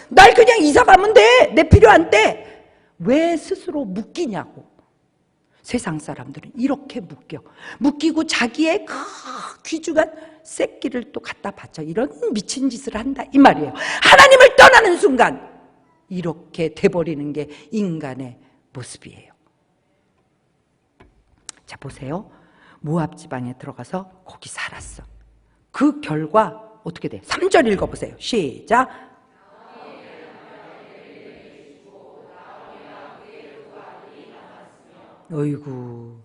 Speaker 1: 날 그냥 이사 가면 돼. 내 필요 안 돼. 왜 스스로 묶이냐고. 세상 사람들은 이렇게 묶이고 자기의 귀중한 새끼를 또 갖다 바쳐. 이런 미친 짓을 한다 이 말이에요. 하나님을 떠나는 순간 이렇게 돼버리는 게 인간의 모습이에요. 자 보세요. 모압 지방에 들어가서 거기 살았어. 그 결과 어떻게 돼? 3절 읽어보세요. 시작. 어이구,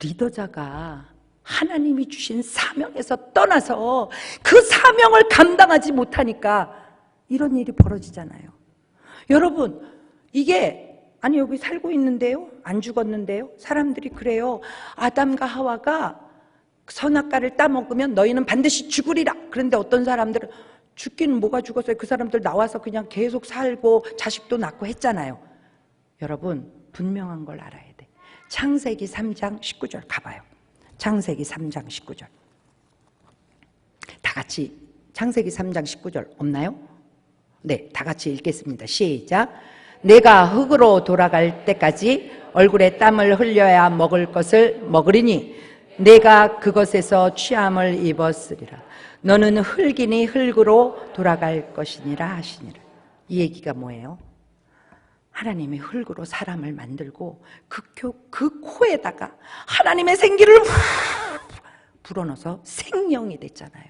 Speaker 1: 리더자가 하나님이 주신 사명에서 떠나서 그 사명을 감당하지 못하니까 이런 일이 벌어지잖아요. 여러분, 이게 아니 여기 살고 있는데요? 안 죽었는데요? 사람들이 그래요. 아담과 하와가 선악과를 따먹으면 너희는 반드시 죽으리라. 그런데 어떤 사람들은 죽기는 뭐가 죽었어요? 그 사람들 나와서 그냥 계속 살고 자식도 낳고 했잖아요. 여러분, 분명한 걸 알아야 돼. 창세기 3장 19절 가봐요. 창세기 3장 19절. 다 같이 창세기 3장 19절 없나요? 네, 다 같이 읽겠습니다. 시작. 내가 흙으로 돌아갈 때까지 얼굴에 땀을 흘려야 먹을 것을 먹으리니 내가 그것에서 취함을 입었으리라. 너는 흙이니 흙으로 돌아갈 것이니라 하시니라. 이 얘기가 뭐예요? 하나님이 흙으로 사람을 만들고 그 코에다가 하나님의 생기를 불어넣어서 생명이 됐잖아요.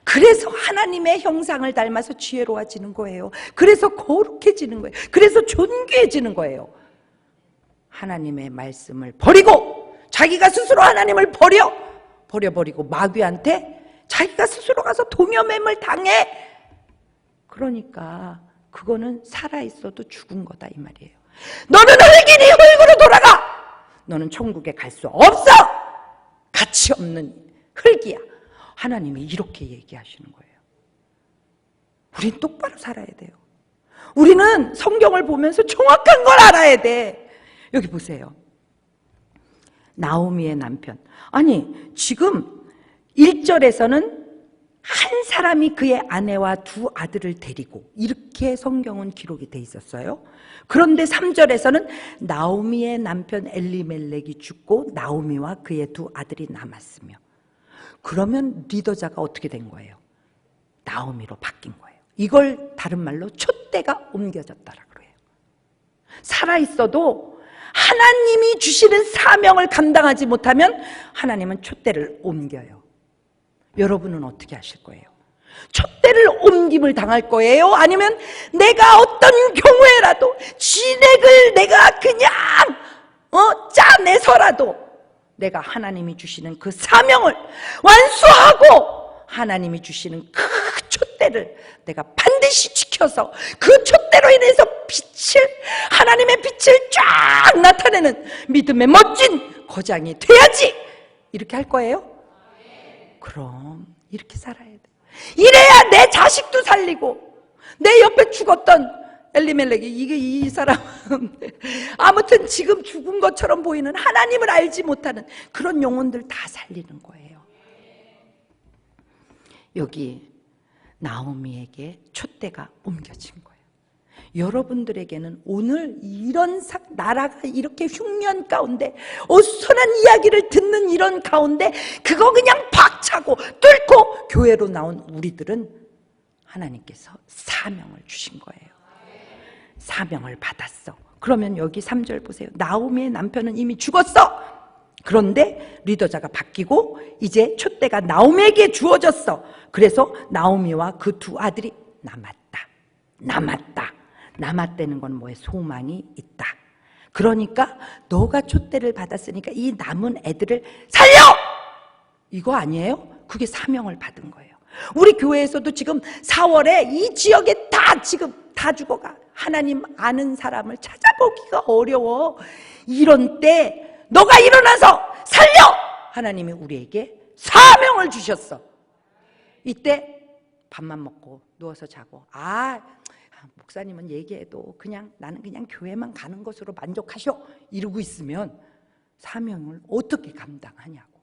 Speaker 1: 그래서 하나님의 형상을 닮아서 지혜로워지는 거예요. 그래서 거룩해지는 거예요. 그래서 존귀해지는 거예요. 하나님의 말씀을 버리고 자기가 스스로 하나님을 버려버리고 마귀한테 자기가 스스로 가서 동여매물 당해. 그러니까 그거는 살아있어도 죽은 거다 이 말이에요. 너는 흙이니 흙으로 돌아가. 너는 천국에 갈 수 없어. 가치 없는 흙이야. 하나님이 이렇게 얘기하시는 거예요. 우린 똑바로 살아야 돼요. 우리는 성경을 보면서 정확한 걸 알아야 돼. 여기 보세요. 나오미의 남편. 아니 지금 1절에서는 한 사람이 그의 아내와 두 아들을 데리고 이렇게 성경은 기록이 돼 있었어요. 그런데 3절에서는 나오미의 남편 엘리멜렉이 죽고 나오미와 그의 두 아들이 남았으며, 그러면 리더자가 어떻게 된 거예요? 나오미로 바뀐 거예요. 이걸 다른 말로 촛대가 옮겨졌다라고 그래요. 살아있어도 하나님이 주시는 사명을 감당하지 못하면 하나님은 촛대를 옮겨요. 여러분은 어떻게 하실 거예요? 촛대를 옮김을 당할 거예요? 아니면 내가 어떤 경우에라도 진액을 내가 그냥 짜내서라도 내가 하나님이 주시는 그 사명을 완수하고 하나님이 주시는 그 촛대를 내가 반드시 지켜서 그 촛대로 인해서 하나님의 빛을 쫙 나타내는 믿음의 멋진 거장이 돼야지, 이렇게 할 거예요? 그럼 이렇게 살아야 돼. 이래야 내 자식도 살리고, 내 옆에 죽었던 엘리멜렉이 이 사람은 아무튼 지금 죽은 것처럼 보이는 하나님을 알지 못하는 그런 영혼들 다 살리는 거예요. 여기 나오미에게 촛대가 옮겨진 거예요. 여러분들에게는 오늘 이런 나라가 이렇게 흉년 가운데 어수선한 이야기를 듣는 이런 가운데 그거 그냥 박차고 뚫고 교회로 나온 우리들은 하나님께서 사명을 주신 거예요. 사명을 받았어. 그러면 여기 3절 보세요. 나오미의 남편은 이미 죽었어. 그런데 리더자가 바뀌고 이제 촛대가 나오미에게 주어졌어. 그래서 나오미와 그 두 아들이 남았다는 건 뭐예요? 소망이 있다. 그러니까 너가 촛대를 받았으니까 이 남은 애들을 살려! 이거 아니에요? 그게 사명을 받은 거예요. 우리 교회에서도 지금 4월에 이 지역에 지금 다 죽어가. 하나님 아는 사람을 찾아보기가 어려워. 이런 때 너가 일어나서 살려! 하나님이 우리에게 사명을 주셨어. 이때 밥만 먹고 누워서 자고, 목사님은 얘기해도 나는 그냥 교회만 가는 것으로 만족하셔, 이러고 있으면 사명을 어떻게 감당하냐고.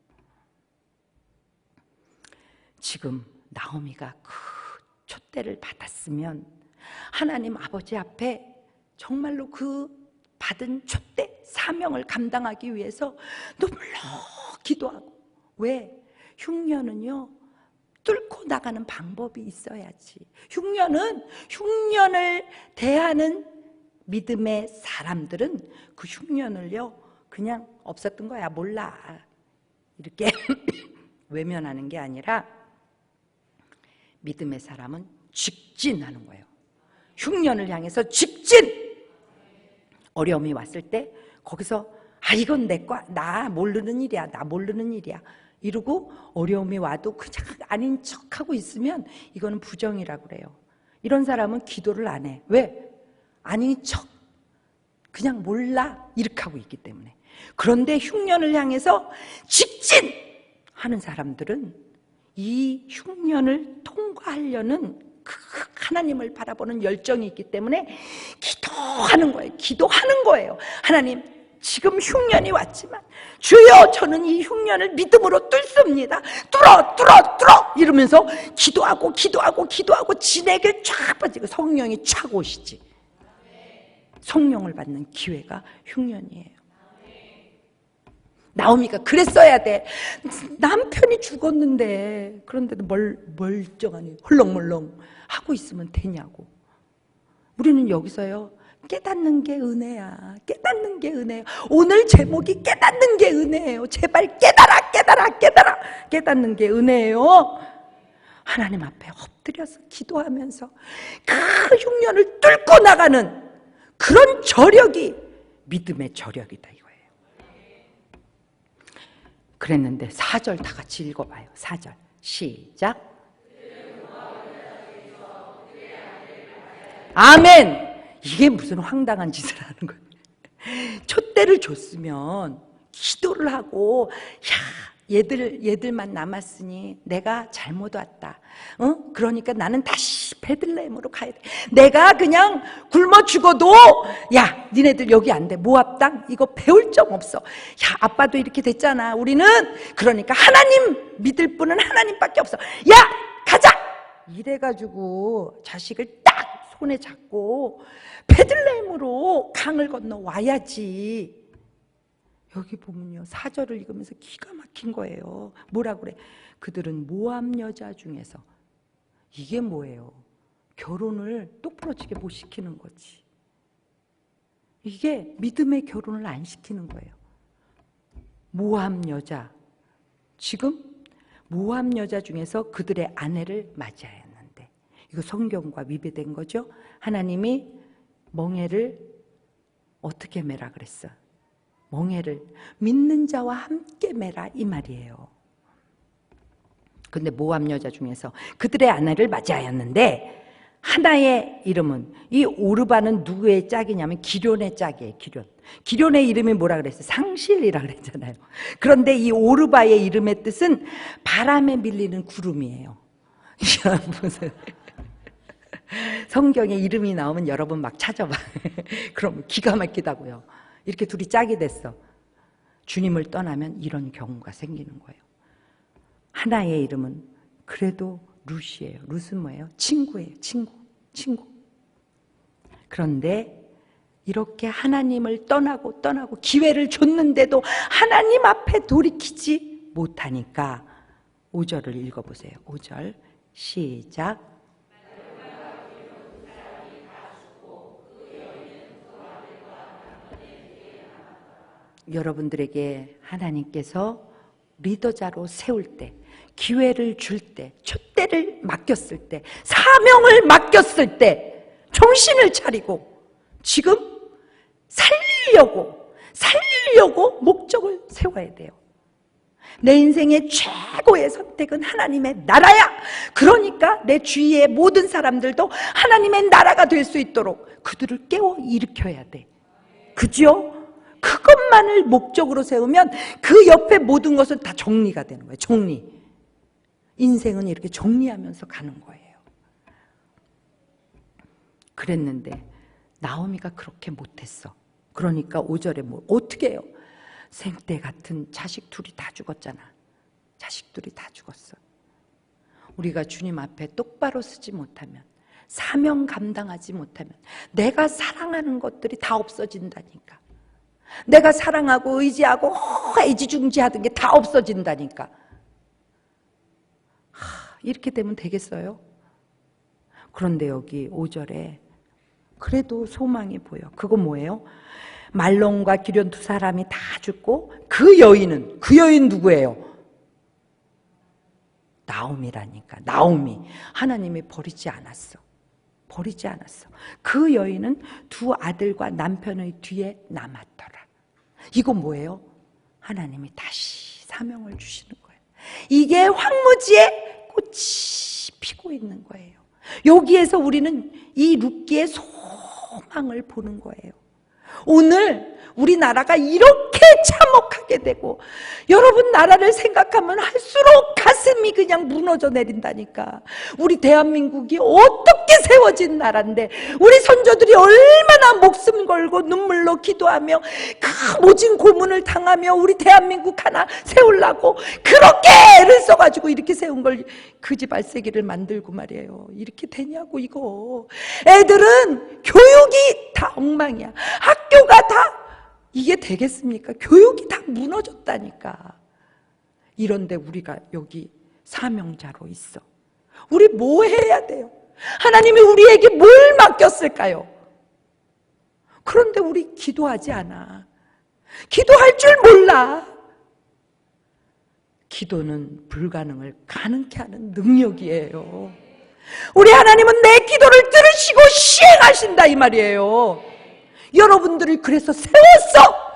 Speaker 1: 지금 나오미가 그 촛대를 받았으면 하나님 아버지 앞에 정말로 그 받은 촛대 사명을 감당하기 위해서 눈물로 기도하고. 왜? 흉년은요 뚫고 나가는 방법이 있어야지. 흉년을 대하는 믿음의 사람들은 그 흉년을요 그냥 없었던 거야, 몰라, 이렇게 외면하는 게 아니라 믿음의 사람은 직진하는 거예요. 흉년을 향해서 직진. 어려움이 왔을 때 거기서 이건 나 모르는 일이야 이러고 어려움이 와도 그냥 아닌 척하고 있으면 이거는 부정이라고 그래요. 이런 사람은 기도를 안 해. 왜? 아닌 척, 그냥 몰라 이렇게 하고 있기 때문에. 그런데 흉년을 향해서 직진하는 사람들은 이 흉년을 통과하려는 그 하나님을 바라보는 열정이 있기 때문에 기도하는 거예요. 하나님, 지금 흉년이 왔지만 주여, 저는 이 흉년을 믿음으로 뚫습니다. 뚫어 이러면서 기도하고 진액을 쫙 빠지고 성령이 쫙 오시지. 성령을 받는 기회가 흉년이에요. 나오미가 그랬어야 돼. 남편이 죽었는데 그런데도 멀쩡하니 헐렁멀렁 하고 있으면 되냐고. 우리는 여기서요 깨닫는 게 은혜야. 오늘 제목이 깨닫는 게 은혜예요. 제발 깨달아. 깨닫는 게 은혜예요. 하나님 앞에 엎드려서 기도하면서 그 흉년을 뚫고 나가는 그런 저력이 믿음의 저력이다 이거예요. 그랬는데 4절 다 같이 읽어봐요. 4절 시작. 아멘. 이게 무슨 황당한 짓을 하는 거예요. 촛대를 줬으면 기도를 하고, 야, 얘들만 남았으니 내가 잘못 왔다. 그러니까 나는 다시 베들레헴으로 가야 돼. 내가 그냥 굶어 죽어도, 야, 니네들 여기 안 돼. 모압 땅 이거 배울 점 없어. 야, 아빠도 이렇게 됐잖아. 우리는 그러니까 하나님 믿을 분은 하나님밖에 없어. 야, 가자. 이래가지고 자식을 딱 손에 잡고 베들레헴으로 강을 건너 와야지. 여기 보면요, 4절을 읽으면서 기가 막힌 거예요. 뭐라 그래? 그들은 모압 여자 중에서. 이게 뭐예요? 결혼을 똑부러지게 못 시키는 거지. 이게 믿음의 결혼을 안 시키는 거예요. 모압 여자. 지금 모압 여자 중에서 그들의 아내를 맞이하였는데, 이거 성경과 위배된 거죠. 하나님이 멍에를 어떻게 매라 그랬어? 멍에를 믿는 자와 함께 매라 이 말이에요. 근데 모압 여자 중에서 그들의 아내를 맞이하였는데, 하나의 이름은, 이 오르바는 누구의 짝이냐면 기럐의 짝이에요. 기럐의 이름이 뭐라 그랬어요? 상실이라 그랬잖아요. 그런데 이 오르바의 이름의 뜻은 바람에 밀리는 구름이에요. 무슨 성경에 이름이 나오면 여러분 막 찾아봐. 그럼 기가 막히다고요. 이렇게 둘이 짝이 됐어. 주님을 떠나면 이런 경우가 생기는 거예요. 하나의 이름은 그래도 룻이에요. 룻은 뭐예요? 친구예요. 친구. 그런데 이렇게 하나님을 떠나고 기회를 줬는데도 하나님 앞에 돌이키지 못하니까 5절을 읽어보세요. 5절 시작. 여러분들에게 하나님께서 리더자로 세울 때, 기회를 줄 때, 촛대를 맡겼을 때, 사명을 맡겼을 때 정신을 차리고 지금 살리려고 목적을 세워야 돼요. 내 인생의 최고의 선택은 하나님의 나라야. 그러니까 내 주위의 모든 사람들도 하나님의 나라가 될 수 있도록 그들을 깨워 일으켜야 돼. 그죠? 그것만을 목적으로 세우면 그 옆에 모든 것은 다 정리가 되는 거예요. 정리. 인생은 이렇게 정리하면서 가는 거예요. 그랬는데 나오미가 그렇게 못했어. 그러니까 5절에 뭐 어떻게 해요? 생떼 같은 자식 둘이 다 죽었잖아. 자식들이 다 죽었어. 우리가 주님 앞에 똑바로 서지 못하면, 사명 감당하지 못하면 내가 사랑하는 것들이 다 없어진다니까. 내가 사랑하고 의지하고 애지중지하던 게 다 없어진다니까. 이렇게 되면 되겠어요? 그런데 여기 5절에 그래도 소망이 보여. 그거 뭐예요? 말론과 기럐 두 사람이 다 죽고 그 여인 누구예요? 나오미라니까. 나오미. 하나님이 버리지 않았어. 그 여인은 두 아들과 남편의 뒤에 남았더라. 이거 뭐예요? 하나님이 다시 사명을 주시는 거예요. 이게 황무지에 꽃이 피고 있는 거예요. 여기에서 우리는 이 룻기의 소망을 보는 거예요. 오늘 우리나라가 이렇게 참혹하게 되고, 여러분 나라를 생각하면 할수록 가슴이 그냥 무너져 내린다니까. 우리 대한민국이 어떻게 세워진 나라인데, 우리 선조들이 얼마나 목숨 걸고 눈물로 기도하며 그 모진 고문을 당하며 우리 대한민국 하나 세우려고 그렇게 애를 써가지고 이렇게 세운 걸 그 집 알새기를 만들고 말이에요. 이렇게 되냐고. 이거 애들은 교육이 다 엉망이야. 학교가 다 이게 되겠습니까? 교육이 다 무너졌다니까. 이런데 우리가 여기 사명자로 있어. 우리 뭐 해야 돼요? 하나님이 우리에게 뭘 맡겼을까요? 그런데 우리 기도하지 않아. 기도할 줄 몰라. 기도는 불가능을 가능케 하는 능력이에요. 우리 하나님은 내 기도를 들으시고 시행하신다 이 말이에요. 여러분들을 그래서 세웠어.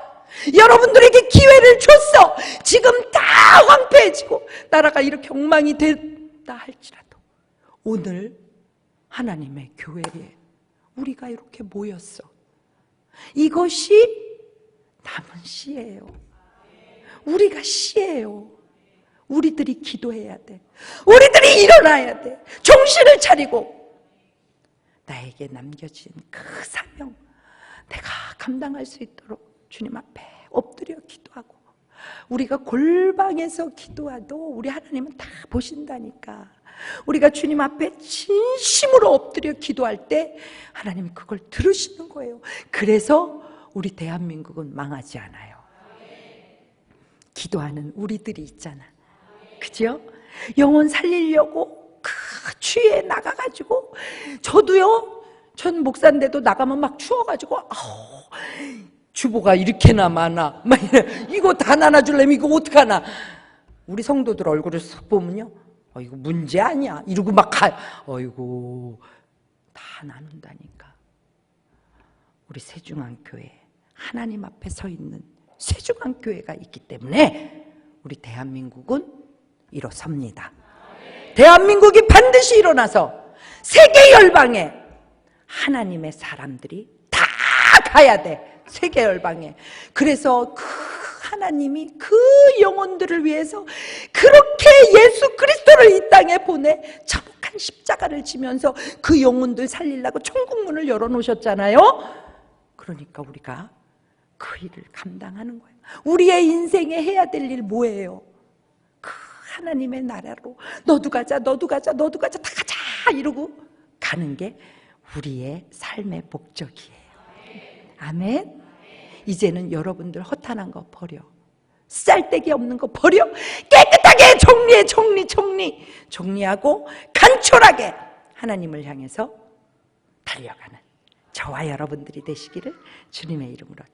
Speaker 1: 여러분들에게 기회를 줬어. 지금 다 황폐해지고 나라가 이렇게 엉망이 됐다 할지라도 오늘 하나님의 교회에 우리가 이렇게 모였어. 이것이 남은 시예요. 우리가 시예요. 우리들이 기도해야 돼. 우리들이 일어나야 돼. 정신을 차리고 나에게 남겨진 그 사명 내가 감당할 수 있도록 주님 앞에 엎드려 기도하고, 우리가 골방에서 기도해도 우리 하나님은 다 보신다니까. 우리가 주님 앞에 진심으로 엎드려 기도할 때 하나님이 그걸 들으시는 거예요. 그래서 우리 대한민국은 망하지 않아요. 기도하는 우리들이 있잖아. 그죠? 영혼 살리려고 그 추위에 나가가지고, 저도요, 전 목사인데도 나가면 막 추워가지고, 주보가 이렇게나 많아. 막 이거 다 나눠주려면 이거 어떡하나. 우리 성도들 얼굴을 쓱 보면요, 이거 문제 아니야. 이러고 막 어이구, 다 나눈다니까. 우리 새중앙교회, 하나님 앞에 서 있는 새중앙교회가 있기 때문에 우리 대한민국은 일어섭니다. 대한민국이 반드시 일어나서 세계 열방에 하나님의 사람들이 다 가야 돼. 세계 열방에. 그래서 그 하나님이 그 영혼들을 위해서 그렇게 예수 그리스도를 이 땅에 보내 참혹한 십자가를 지면서 그 영혼들 살리려고 천국문을 열어놓으셨잖아요. 그러니까 우리가 그 일을 감당하는 거예요. 우리의 인생에 해야 될 일 뭐예요? 그 하나님의 나라로 너도 가자, 너도 가자, 너도 가자, 다 가자 이러고 가는 게 우리의 삶의 목적이에요. 아멘. 이제는 여러분들 허탄한 거 버려. 쌀데기 없는 거 버려. 깨끗하게 정리하고 간촐하게 하나님을 향해서 달려가는 저와 여러분들이 되시기를 주님의 이름으로